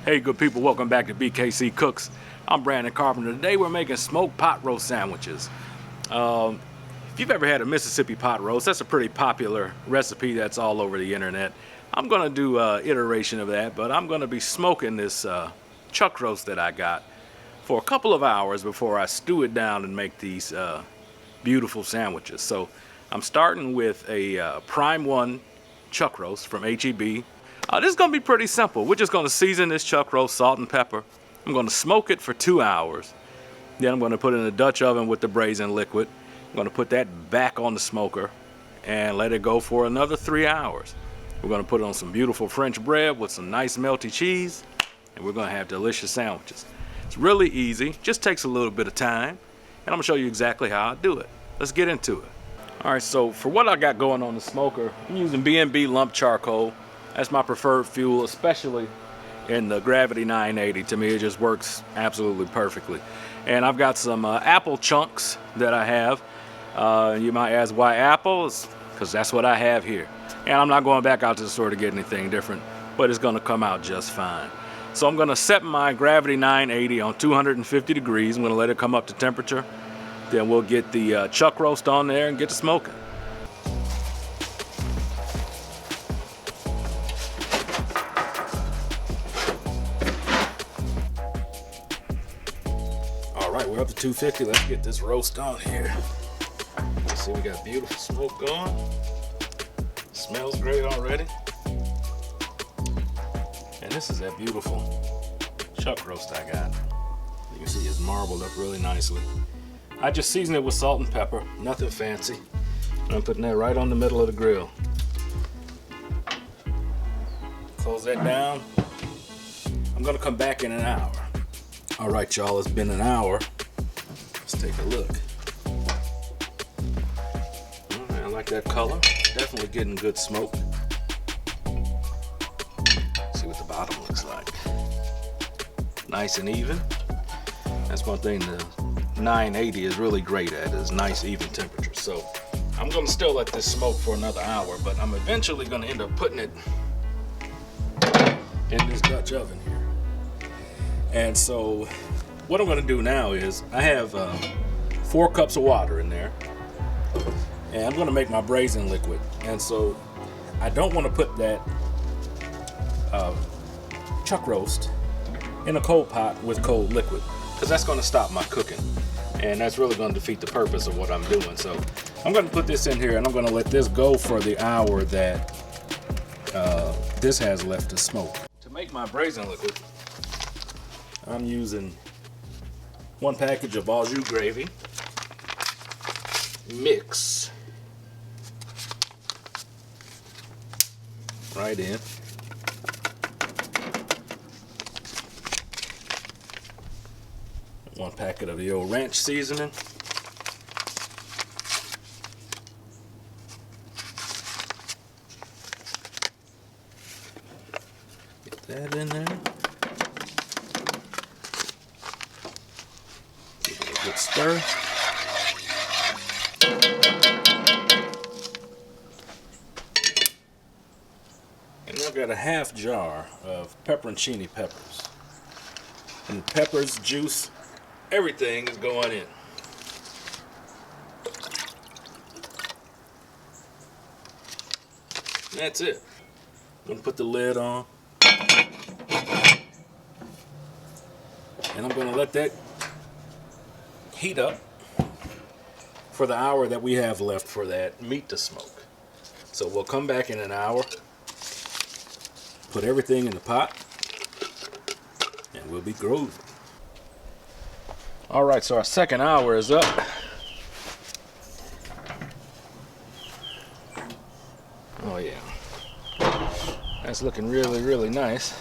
Hey good people, welcome back to BKC Cooks. I'm Brandon Carpenter. Today we're making smoked pot roast sandwiches. If you've ever had a Mississippi pot roast, that's a pretty popular recipe that's all over the internet. I'm gonna do an iteration of that, but I'm gonna be smoking this chuck roast that I got for a couple of hours before I stew it down and make these beautiful sandwiches. So I'm starting with a prime one chuck roast from HEB. This is going to be pretty simple. We're just going to season this chuck roast, salt and pepper. I'm going to smoke it for 2 hours. Then I'm going to put it in a Dutch oven with the braising liquid. I'm going to put that back on the smoker and let it go for another 3 hours. We're going to put it on some beautiful French bread with some nice melty cheese, and we're going to have delicious sandwiches. It's really easy, just takes a little bit of time, and I'm going to show you exactly how I do it. Let's get into it. All right, so for what I got going on the smoker, I'm using B&B lump charcoal. That's my preferred fuel, especially in the Gravity 980. To me, it just works absolutely perfectly. And I've got some apple chunks that I have. You might ask why apples? Because that's what I have here. And I'm not going back out to the store to get anything different, but it's going to come out just fine. So I'm going to set my Gravity 980 on 250 degrees. I'm going to let it come up to temperature. Then we'll get the chuck roast on there and get to smoking. Alright, we're up to 250. Let's get this roast on here. See, we got beautiful smoke going. Smells great already. And this is that beautiful chuck roast I got. You can see it's marbled up really nicely. I just seasoned it with salt and pepper, nothing fancy. I'm putting that right on the middle of the grill. Close that down. I'm gonna come back in an hour. All right, y'all, it's been an hour. Let's take a look. All right, I like that color. Definitely getting good smoke. See what the bottom looks like. Nice and even. That's one thing the 980 is really great at, is nice even temperature. So I'm gonna still let this smoke for another hour, but I'm eventually gonna end up putting it in this Dutch oven here. And so what I'm gonna do now is I have 4 cups of water in there, and I'm gonna make my braising liquid. And so I don't want to put that chuck roast in a cold pot with cold liquid, because that's going to stop my cooking, and that's really going to defeat the purpose of what I'm doing. So I'm going to put this in here, and I'm going to let this go for the hour that this has left to smoke. To make my braising liquid, I'm using 1 package of au jus gravy, mix right in. One packet of the old ranch seasoning. Get that in there. Give it a good stir. And I've got a half jar of pepperoncini peppers. And peppers, juice, everything is going in. And that's it. I'm going to put the lid on. And I'm going to let that heat up for the hour that we have left for that meat to smoke. So we'll come back in an hour, put everything in the pot, and we'll be grooving. All right, so our second hour is up. Oh yeah, that's looking really, really nice.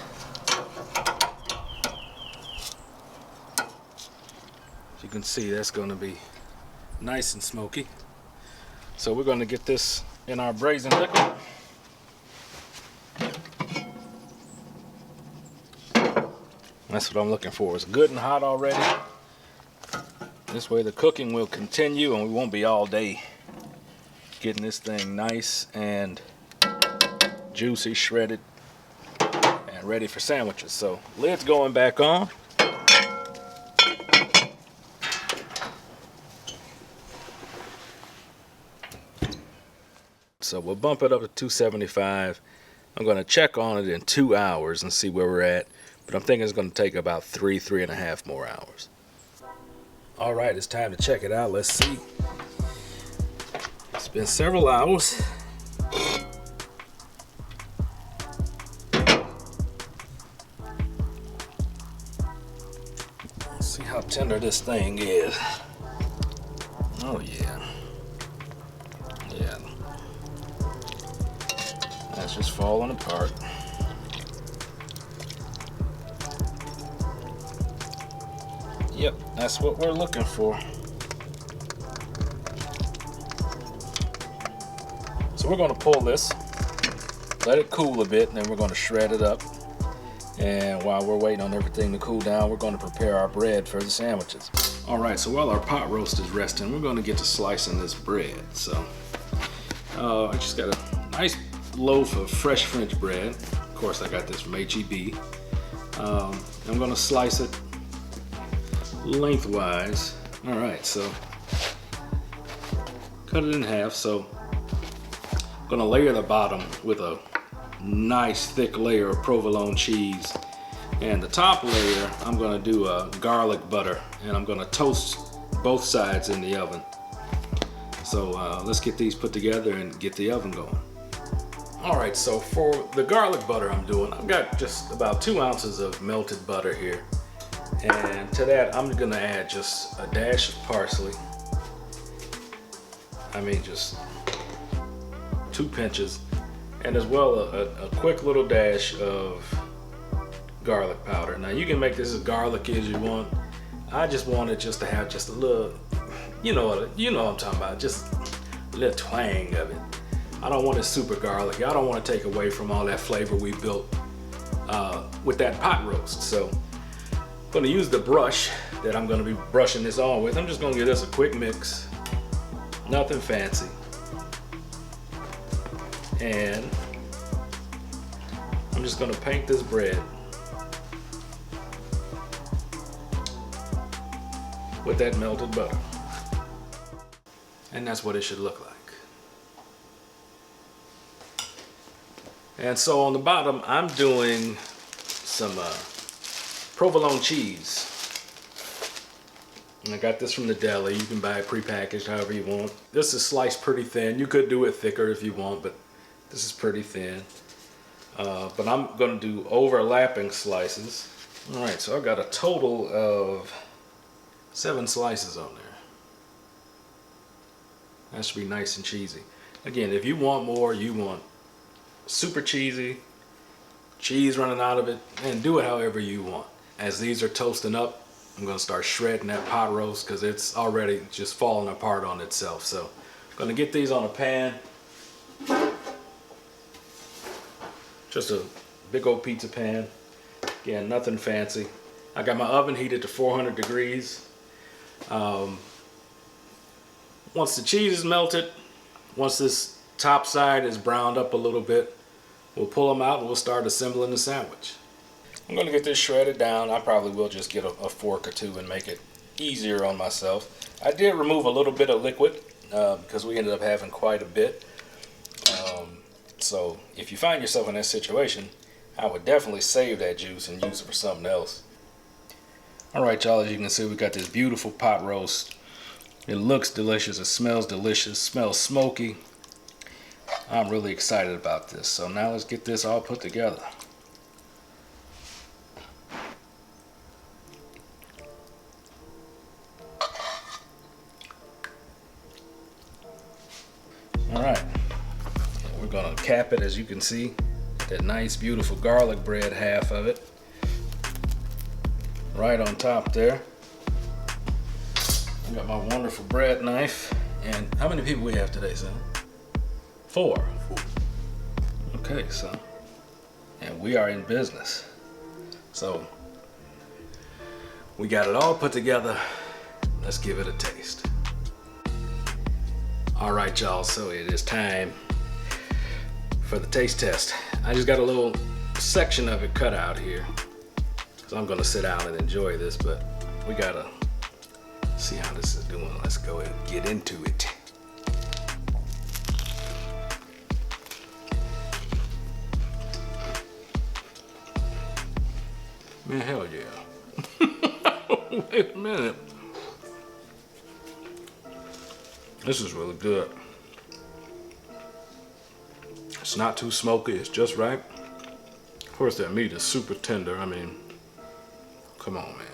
As you can see, that's going to be nice and smoky. So we're going to get this in our braising liquid. That's what I'm looking for. It's good and hot already. This way the cooking will continue and we won't be all day getting this thing nice and juicy, shredded, and and ready for sandwiches. So lid's going back on. So we'll bump it up to 275. I'm going to check on it in 2 hours and see where we're at. But I'm thinking it's going to take about 3.5 more hours. All right, it's time to check it out. Let's see. It's been several hours. Let's see how tender this thing is. Oh yeah. Yeah. That's just falling apart. Yep, that's what we're looking for. So we're going to pull this, let it cool a bit, and then we're going to shred it up. And while we're waiting on everything to cool down, we're going to prepare our bread for the sandwiches. All right, so while our pot roast is resting, we're going to get to slicing this bread. So I just got a nice loaf of fresh French bread. Of course, I got this from H-E-B. I'm going to slice it lengthwise. All right, so cut it in half. So I'm going to layer the bottom with a nice thick layer of provolone cheese, and the top layer I'm going to do a garlic butter, and I'm going to toast both sides in the oven. So let's get these put together and get the oven going. All right, so for the garlic butter I'm doing, I've got just about 2 ounces of melted butter here. And to that, I'm gonna add just a dash of parsley. I mean, just 2 pinches. And as well, a quick little dash of garlic powder. Now you can make this as garlicky as you want. I just want it just to have just a little, you know what I'm talking about, just a little twang of it. I don't want it super garlicky. I don't want to take away from all that flavor we built with that pot roast. So I'm going to use the brush that I'm going to be brushing this on with. I'm just going to give this a quick mix. Nothing fancy. And I'm just going to paint this bread with that melted butter. And that's what it should look like. And so on the bottom, I'm doing some provolone cheese. And I got this from the deli. You can buy it prepackaged however you want. This is sliced pretty thin. You could do it thicker if you want, but this is pretty thin. But I'm going to do overlapping slices. All right, so I've got a total of 7 slices on there. That should be nice and cheesy. Again, if you want more, you want super cheesy, cheese running out of it, and do it however you want. As these are toasting up, I'm going to start shredding that pot roast because it's already just falling apart on itself. So I'm going to get these on a pan. Just a big old pizza pan. Again, nothing fancy. I got my oven heated to 400 degrees. Once the cheese is melted, once this top side is browned up a little bit, we'll pull them out and we'll start assembling the sandwich. I'm going to get this shredded down. I probably will just get a fork or two and make it easier on myself. I did remove a little bit of liquid because we ended up having quite a bit. So if you find yourself in that situation, I would definitely save that juice and use it for something else. Alright y'all, as you can see, we got this beautiful pot roast. It looks delicious, it smells delicious, smells smoky. I'm really excited about this. So now let's get this all put together. Alright, we're going to cap it, as you can see, that nice beautiful garlic bread half of it. Right on top there. I got my wonderful bread knife. And how many people we have today, son? 4. Okay, so, and we are in business. So, we got it all put together. Let's give it a taste. All right, y'all, so it is time for the taste test. I just got a little section of it cut out here, because I'm gonna sit down and enjoy this, but we gotta see how this is doing. Let's go and get into it. Man, hell yeah. Wait a minute. This is really good. It's not too smoky, it's just right. Of course, that meat is super tender. I mean, come on, man.